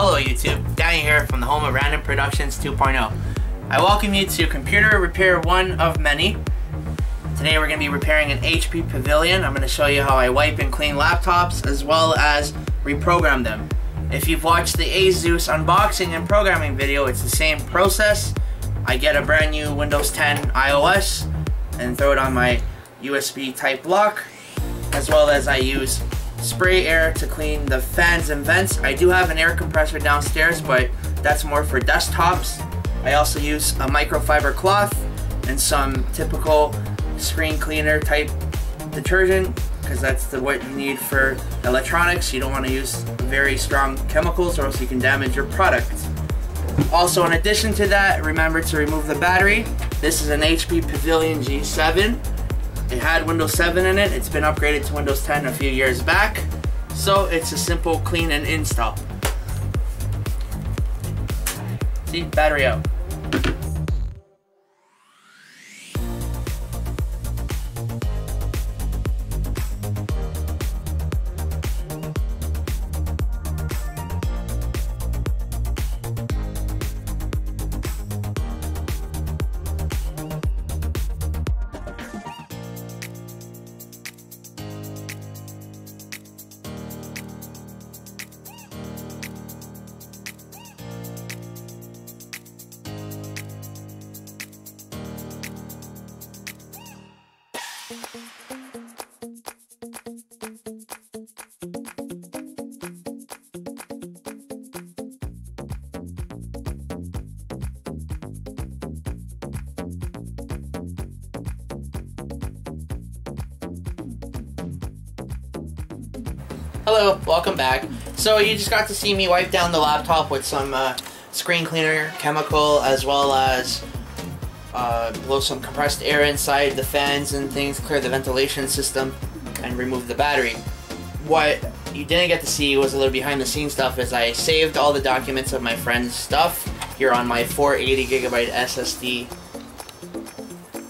Hello YouTube, Danny here from the home of Random Productions 2.0. I welcome you to computer repair one of many. Today we're going to be repairing an HP Pavilion. I'm going to show you how I wipe and clean laptops as well as reprogram them. If you've watched the Asus unboxing and programming video, it's the same process. I get a brand new Windows 10 iOS and throw it on my USB type lock, as well as I use spray air to clean the fans and vents. I do have an air compressor downstairs, but that's more for desktops. I also use a microfiber cloth and some typical screen cleaner type detergent, because that's what you need for electronics. You don't want to use very strong chemicals or else you can damage your product. Also, in addition to that, remember to remove the battery. This is an HP Pavilion G7. It had Windows 7 in it. It's been upgraded to Windows 10 a few years back. So it's a simple clean and install. See, battery out. Hello, welcome back. So you just got to see me wipe down the laptop with some screen cleaner chemical, as well as blow some compressed air inside the fans and things, clear the ventilation system, and remove the battery. What you didn't get to see was a little behind the scenes stuff, as I saved all the documents of my friend's stuff here on my 480GB SSD,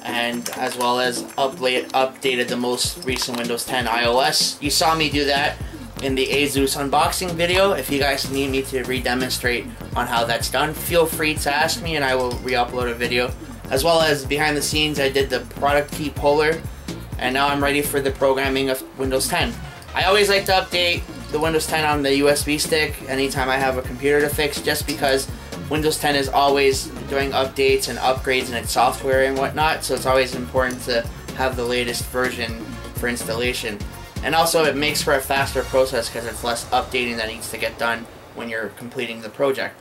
and as well as updated the most recent Windows 10 iOS. You saw me do that in the Asus unboxing video. If you guys need me to re-demonstrate on how that's done, feel free to ask me and I will re-upload a video. As well as behind the scenes, I did the product key puller, and now I'm ready for the programming of Windows 10. I always like to update the Windows 10 on the USB stick anytime I have a computer to fix, just because Windows 10 is always doing updates and upgrades in its software and whatnot, so it's always important to have the latest version for installation. And also it makes for a faster process because it's less updating that needs to get done when you're completing the project.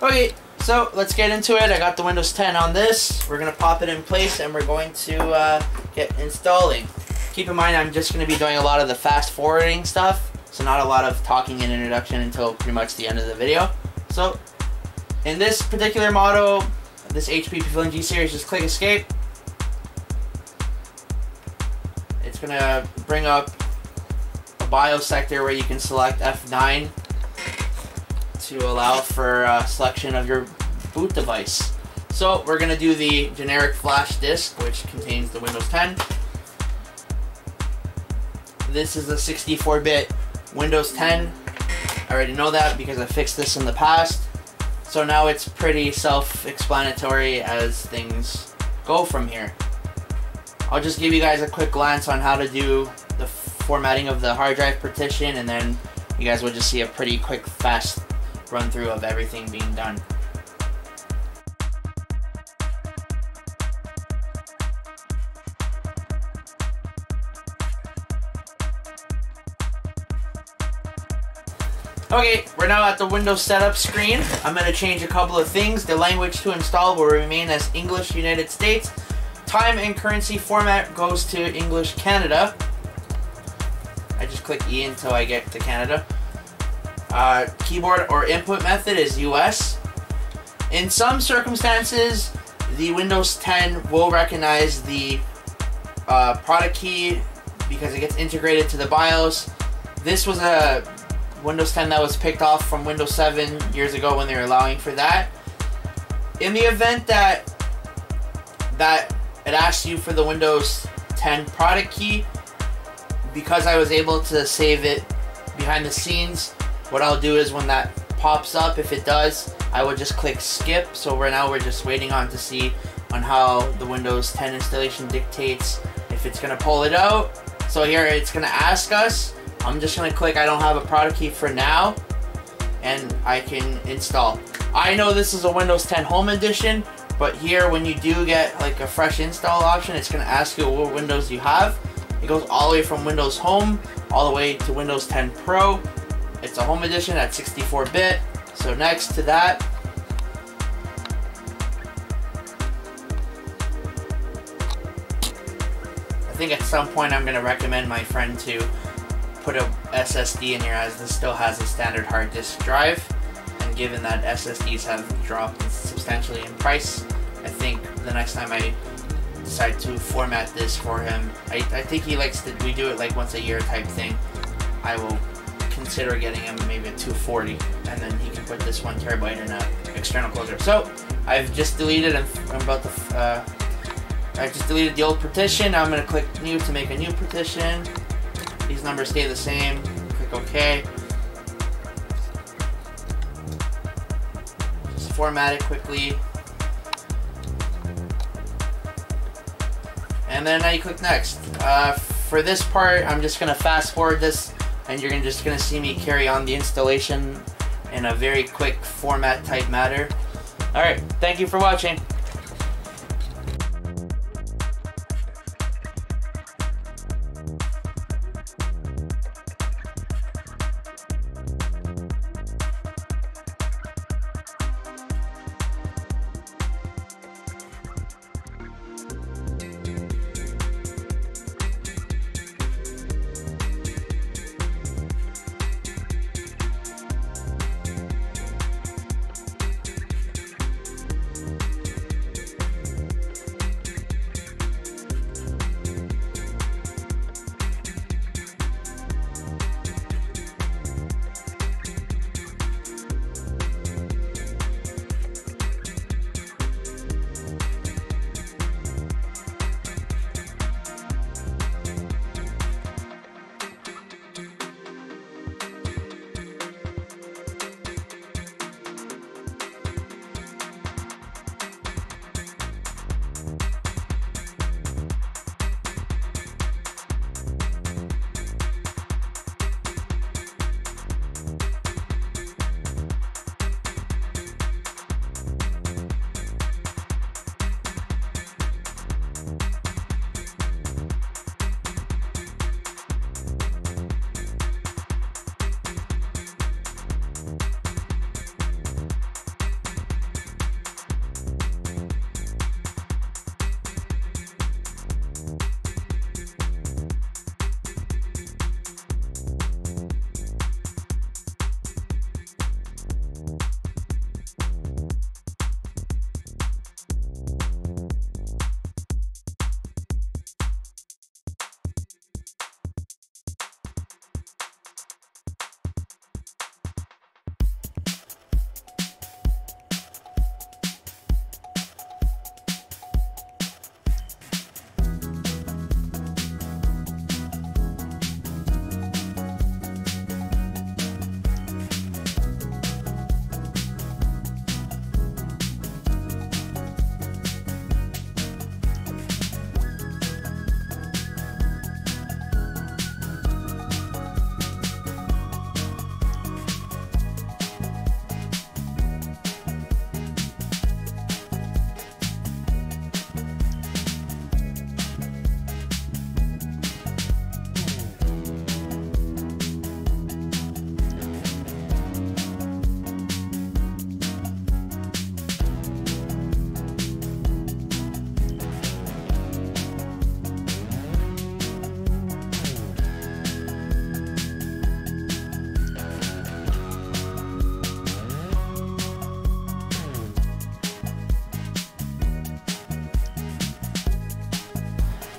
Okay, so let's get into it. I got the Windows 10 on this. We're going to pop it in place and we're going to get installing. Keep in mind, I'm just going to be doing a lot of the fast forwarding stuff, so not a lot of talking and introduction until pretty much the end of the video. So in this particular model, this HP Pavilion G series, just click escape. It's going to bring up a BIOS sector where you can select F9 to allow for selection of your boot device. So we're going to do the generic flash disk, which contains the Windows 10. This is a 64-bit Windows 10. I already know that because I fixed this in the past. So now it's pretty self-explanatory as things go from here. I'll just give you guys a quick glance on how to do the formatting of the hard drive partition, and then you guys will just see a pretty quick, fast run through of everything being done. Okay, we're now at the Windows setup screen. I'm going to change a couple of things. The language to install will remain as English United States. Time and currency format goes to English Canada. I just click E until I get to Canada. Keyboard or input method is US. In some circumstances, the Windows 10 will recognize the product key because it gets integrated to the BIOS. This was a Windows 10 that was picked off from Windows 7 years ago when they were allowing for that. In the event that it asks you for the Windows 10 product key, because I was able to save it behind the scenes, what I'll do is when that pops up, if it does, I will just click skip. So right now we're just waiting on to see on how the Windows 10 installation dictates if it's gonna pull it out. So here it's gonna ask us. I'm just gonna click I don't have a product key for now, and I can install. I know this is a Windows 10 Home Edition, but here when you do get like a fresh install option, it's gonna ask you what Windows you have. It goes all the way from Windows Home all the way to Windows 10 Pro. It's a Home Edition at 64-bit. So next to that, I think at some point I'm gonna recommend my friend to put a SSD in here, as this still has a standard hard disk drive, and given that SSDs have dropped substantially in price, I think the next time I decide to format this for him, I think he likes to, we do it like once a year type thing, I will consider getting him maybe a 240, and then he can put this 1 terabyte in an external closure. So I've just deleted, I'm about to, I just deleted the old partition. Now I'm gonna click new to make a new partition. These numbers stay the same. Click OK. Just format it quickly. And then now you click next. For this part, I'm just gonna fast forward this, and you're just gonna see me carry on the installation in a very quick format type matter. Alright, thank you for watching.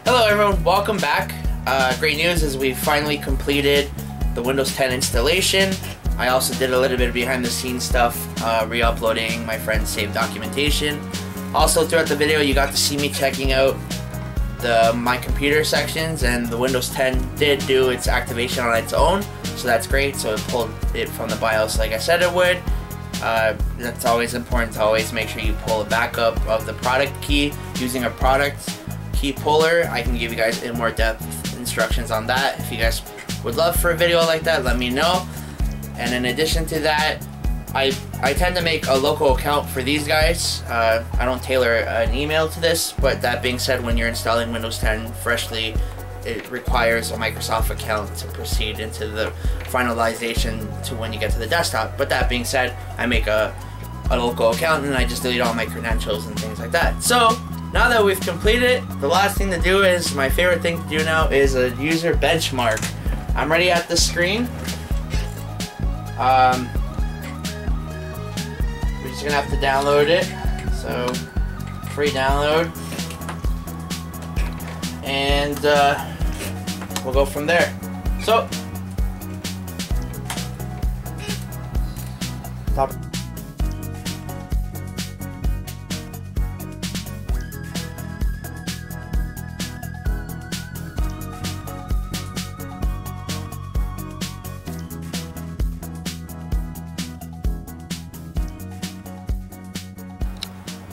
Hello everyone, welcome back. Great news is we finally completed the Windows 10 installation. I also did a little bit of behind the scenes stuff, re-uploading my friend's saved documentation. Also throughout the video you got to see me checking out the My Computer sections, and the Windows 10 did do its activation on its own. so that's great. So it pulled it from the BIOS like I said it would. That's always important to always make sure you pull a backup of the product key using a product key puller. I can give you guys in more depth instructions on that. If you guys would love for a video like that, let me know. And in addition to that, I tend to make a local account for these guys. I don't tailor an email to this, but that being said, when you're installing Windows 10 freshly, it requires a Microsoft account to proceed into the finalization to when you get to the desktop. But that being said, I make a local account and I just delete all my credentials and things like that. So now that we've completed it, the last thing to do is, my favorite thing to do now, is a user benchmark. I'm ready at the screen. We're just gonna have to download it. So free download. And we'll go from there. So, top.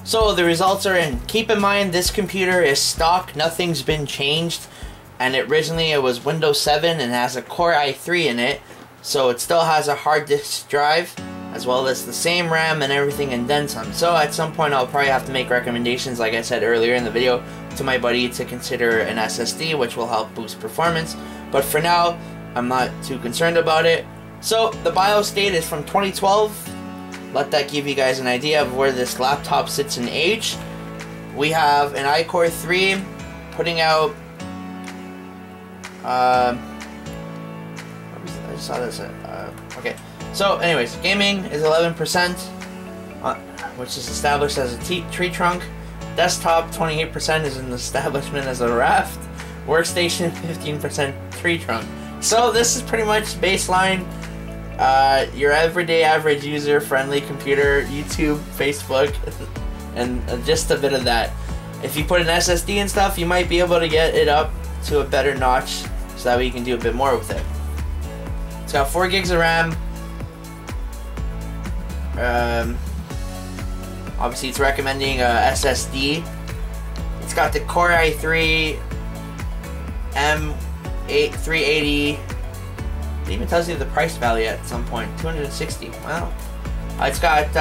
So the results are in. Keep in mind, this computer is stock, nothing's been changed, and originally it was Windows 7 and has a Core i3 in it, so it still has a hard disk drive as well as the same RAM and everything, and then some. So at some point I'll probably have to make recommendations, like I said earlier in the video, to my buddy to consider an SSD, which will help boost performance. But for now, I'm not too concerned about it. So the BIOS date is from 2012. Let that give you guys an idea of where this laptop sits in age. We have an iCore 3 putting out I just saw this okay, so anyways, gaming is 11%, which is established as a tree trunk. Desktop 28% is an establishment as a raft. Workstation 15% tree trunk. So this is pretty much baseline. Your everyday average user friendly computer, YouTube, Facebook, and just a bit of that. If you put an SSD and stuff, you might be able to get it up to a better notch so that way you can do a bit more with it. It's got 4 gigs of RAM. Obviously it's recommending a SSD. It's got the Core i3 M380. It even tells you the price value at some point, $260. Wow. It's got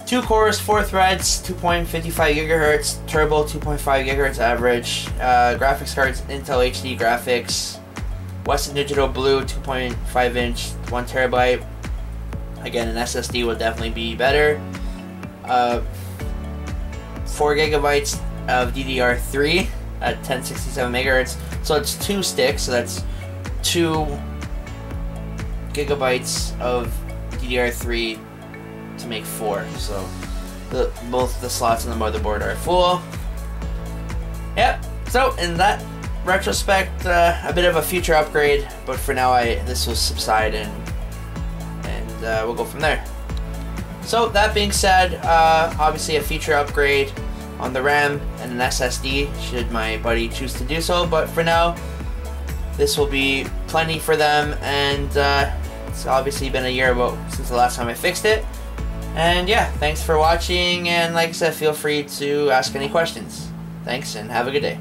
2 cores, 4 threads, 2.55 gigahertz, turbo 2.5 gigahertz average, graphics cards, Intel HD graphics, Western Digital Blue 2.5 inch, 1 terabyte. Again, an SSD would definitely be better. 4 gigabytes of DDR3 at 1067 megahertz. So it's 2 sticks, so that's 2 gigabytes of DDR3 to make 4. So both the slots in the motherboard are full. Yep. So in that retrospect, a bit of a future upgrade, but for now this will subside and we'll go from there. So that being said, obviously a feature upgrade on the RAM and an SSD should my buddy choose to do so, but for now this will be plenty for them, and it's obviously been a year since the last time I fixed it. And yeah, thanks for watching, and like I said, feel free to ask any questions. Thanks and have a good day.